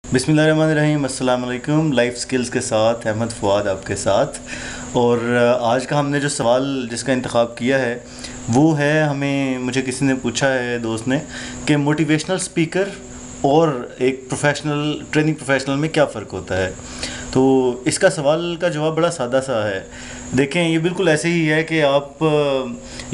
बिस्मिल्लाहिर्रहमानिर्रहीम, अस्सलाम वालेकुम। लाइफ स्किल्स के साथ अहमद फ़ुआद आपके साथ। और आज का हमने जो सवाल जिसका इंतखाब किया है वो है, मुझे किसी ने पूछा है, दोस्त ने, कि मोटिवेशनल स्पीकर और एक प्रोफेशनल ट्रेनिंग प्रोफेशनल में क्या फ़र्क होता है। तो इसका सवाल का जवाब बड़ा सादा सा है। देखें, ये बिल्कुल ऐसे ही है कि आप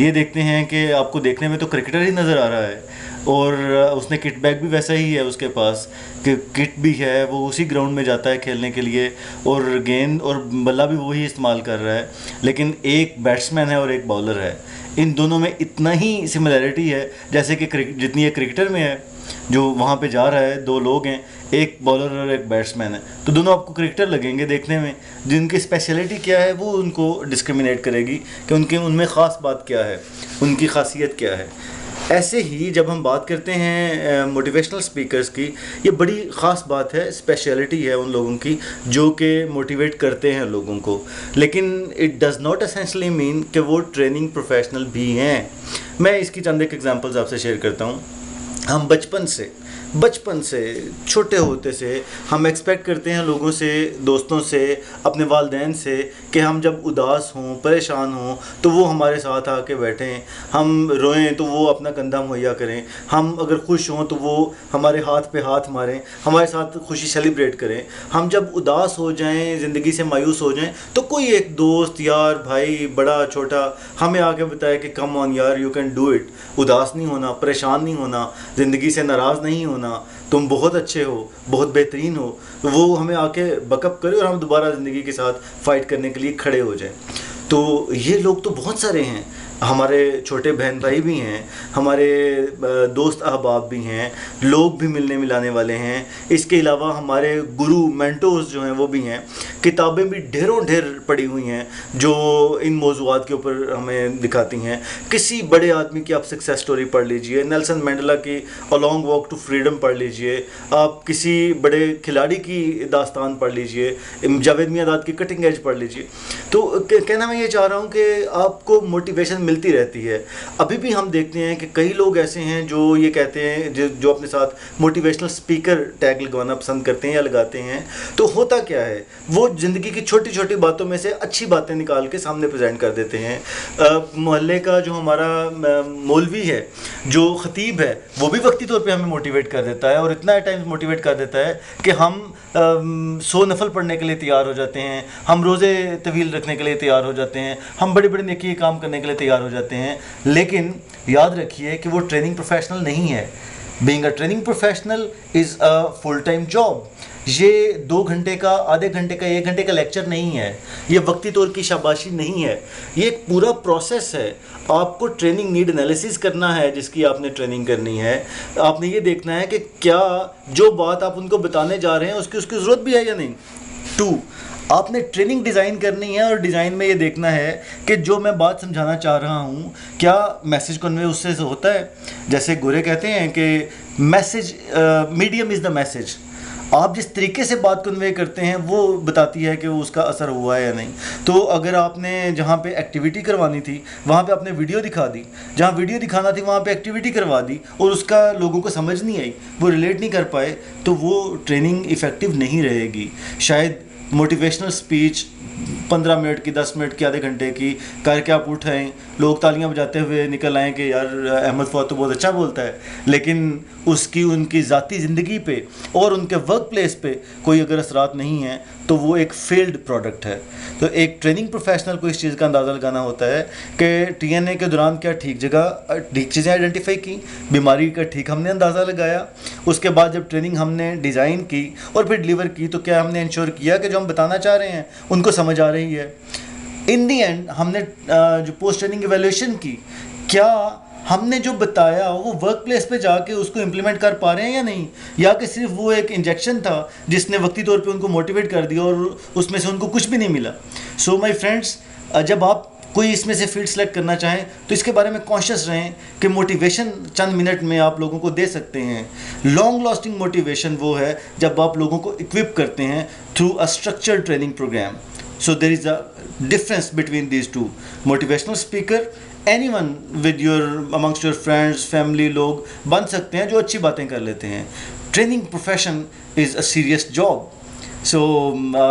ये देखते हैं कि आपको देखने में तो क्रिकेटर ही नज़र आ रहा है और उसने किट बैग भी वैसा ही है उसके पास, कि किट भी है, वो उसी ग्राउंड में जाता है खेलने के लिए और गेंद और बल्ला भी वही इस्तेमाल कर रहा है। लेकिन एक बैट्समैन है और एक बॉलर है, इन दोनों में इतना ही सिमिलैरिटी है जैसे कि जितनी ये क्रिकेटर में है। जो वहाँ पे जा रहा है, दो लोग हैं, एक बॉलर और एक बैट्समैन है, तो दोनों आपको क्रिकेटर लगेंगे देखने में। जिनकी स्पेशलिटी क्या है वो उनको डिस्क्रिमिनेट करेगी कि उनमें ख़ास बात क्या है, उनकी खासियत क्या है। ऐसे ही जब हम बात करते हैं मोटिवेशनल स्पीकर्स की, ये बड़ी ख़ास बात है, स्पेशलिटी है उन लोगों की जो कि मोटिवेट करते हैं लोगों को। लेकिन it does not essentially mean कि वो ट्रेनिंग प्रोफेशनल भी हैं। मैं इसकी चंद एक एग्जांपल्स आपसे शेयर करता हूँ। हम बचपन से छोटे होते से हम एक्सपेक्ट करते हैं लोगों से, दोस्तों से, अपने वालिदैन से, कि हम जब उदास हों, परेशान हों तो वो हमारे साथ आके बैठें, हम रोएं तो वो अपना कंधा मुहैया करें, हम अगर खुश हों तो वो हमारे हाथ पे हाथ मारें, हमारे साथ खुशी सेलिब्रेट करें। हम जब उदास हो जाएं, ज़िंदगी से मायूस हो जाएं, तो कोई एक दोस्त, यार, भाई, बड़ा छोटा हमें आके बताए कि कम ऑन यार, यू कैन डू इट। उदास नहीं होना, परेशान नहीं होना, ज़िंदगी से नाराज़ नहीं होना, तुम बहुत अच्छे हो, बहुत बेहतरीन हो। तो वो हमें आके बकअप करे और हम दोबारा ज़िंदगी के साथ फ़ाइट करने के लिए खड़े हो जाएं। तो ये लोग तो बहुत सारे हैं, हमारे छोटे बहन भाई भी हैं, हमारे दोस्त अहबाब भी हैं, लोग भी मिलने मिलाने वाले हैं। इसके अलावा हमारे गुरु मेंटोर्स जो हैं वो भी हैं। किताबें भी ढेरों ढेर पड़ी हुई हैं जो इन मौज़ूआत के ऊपर हमें दिखाती हैं। किसी बड़े आदमी की आप सक्सेस स्टोरी पढ़ लीजिए, नेल्सन मंडेला की a long walk to freedom पढ़ लीजिए, आप किसी बड़े खिलाड़ी की दास्तान पढ़ लीजिए, जावेद मियांदाद की कटिंग एज पढ़ लीजिए। तो कहना मैं ये चाह रहा हूँ कि आपको मोटिवेशन मिलती रहती है। अभी भी हम देखते हैं कि कई लोग ऐसे हैं जो ये कहते हैं, जो अपने साथ मोटिवेशनल स्पीकर टैग लगवाना पसंद करते हैं या लगाते हैं। तो होता क्या है, वो ज़िंदगी की छोटी छोटी बातों में से अच्छी बातें निकाल के सामने प्रेजेंट कर देते हैं। मोहल्ले का जो हमारा मौलवी है, जो ख़तीब है, वो भी वक्ती तौर पे हमें मोटिवेट कर देता है और इतना टाइम मोटिवेट कर देता है कि हम 100 नफल पढ़ने के लिए तैयार हो जाते हैं, हम रोज़े तवील रखने के लिए तैयार हो जाते हैं, हम बड़े बड़े नेकी काम करने के लिए तैयार हो जाते हैं। लेकिन याद रखिए कि वो ट्रेनिंग प्रोफेशनल नहीं है। Being a training professional is a full time job. ये 2 घंटे का, आधे घंटे का, 1 घंटे का लेक्चर नहीं है, ये वक्ती तौर की शाबाशी नहीं है, ये एक पूरा प्रोसेस है। आपको ट्रेनिंग नीड एनालिसिस करना है, जिसकी आपने ट्रेनिंग करनी है। आपने ये देखना है कि क्या जो बात आप उनको बताने जा रहे हैं उसकी ज़रूरत भी है या नहीं। 2, आपने ट्रेनिंग डिज़ाइन करनी है और डिज़ाइन में ये देखना है कि जो मैं बात समझाना चाह रहा हूँ क्या मैसेज कन्वे उससे होता है। जैसे गोरे कहते हैं कि message, medium is the message. आप जिस तरीके से बात कन्वे करते हैं वो बताती है कि उसका असर हुआ है या नहीं। तो अगर आपने जहाँ पे एक्टिविटी करवानी थी वहाँ पे आपने वीडियो दिखा दी, जहाँ वीडियो दिखाना थी वहाँ पे एक्टिविटी करवा दी और उसका लोगों को समझ नहीं आई, वो रिलेट नहीं कर पाए, तो वो ट्रेनिंग इफ़ेक्टिव नहीं रहेगी। शायद मोटिवेशनल स्पीच 15 मिनट की, 10 मिनट की, आधे घंटे की करके आप उठाएं, लोग तालियां बजाते हुए निकल आएँ कि यार अहमद फ़ुआद तो बहुत अच्छा बोलता है, लेकिन उसकी उनकी ज़ाती ज़िंदगी पे और उनके वर्क प्लेस पे कोई अगर असरात नहीं है तो वो एक फेल्ड प्रोडक्ट है। तो एक ट्रेनिंग प्रोफेशनल को इस चीज़ का अंदाज़ा लगाना होता है कि टीएनए के दौरान क्या ठीक जगह ठीक चीज़ें आइडेंटिफाई की, बीमारी का ठीक हमने अंदाज़ा लगाया, उसके बाद जब ट्रेनिंग हमने डिज़ाइन की और फिर डिलीवर की तो क्या हमने इंश्योर किया कि जो हम बताना चाह रहे हैं उनको समझ आ रही है। इन दी एंड हमने जो पोस्ट ट्रेनिंग एवेल्यूशन की, क्या हमने जो बताया वो वर्क प्लेस पे जाके उसको इम्प्लीमेंट कर पा रहे हैं या नहीं, या कि सिर्फ वो एक इंजेक्शन था जिसने वक्ती तौर पे उनको मोटिवेट कर दिया और उसमें से उनको कुछ भी नहीं मिला। सो माय फ्रेंड्स, जब आप कोई इसमें से फील्ड सेलेक्ट करना चाहें तो इसके बारे में कॉन्शियस रहें कि मोटिवेशन चंद मिनट में आप लोगों को दे सकते हैं। लॉन्ग लास्टिंग मोटिवेशन वो है जब आप लोगों को इक्विप करते हैं through a structured training program. So there is a difference between these two. Motivational speaker anyone with your amongst your friends, family, लोग बन सकते हैं जो अच्छी बातें कर लेते हैं। Training profession is a serious job. So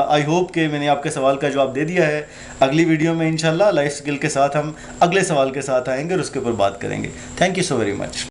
I hope कि मैंने आपके सवाल का जवाब दे दिया है। अगली वीडियो में इंशाल्लाह लाइफ स्किल के साथ हम अगले सवाल के साथ आएंगे और उसके ऊपर बात करेंगे। Thank you so very much.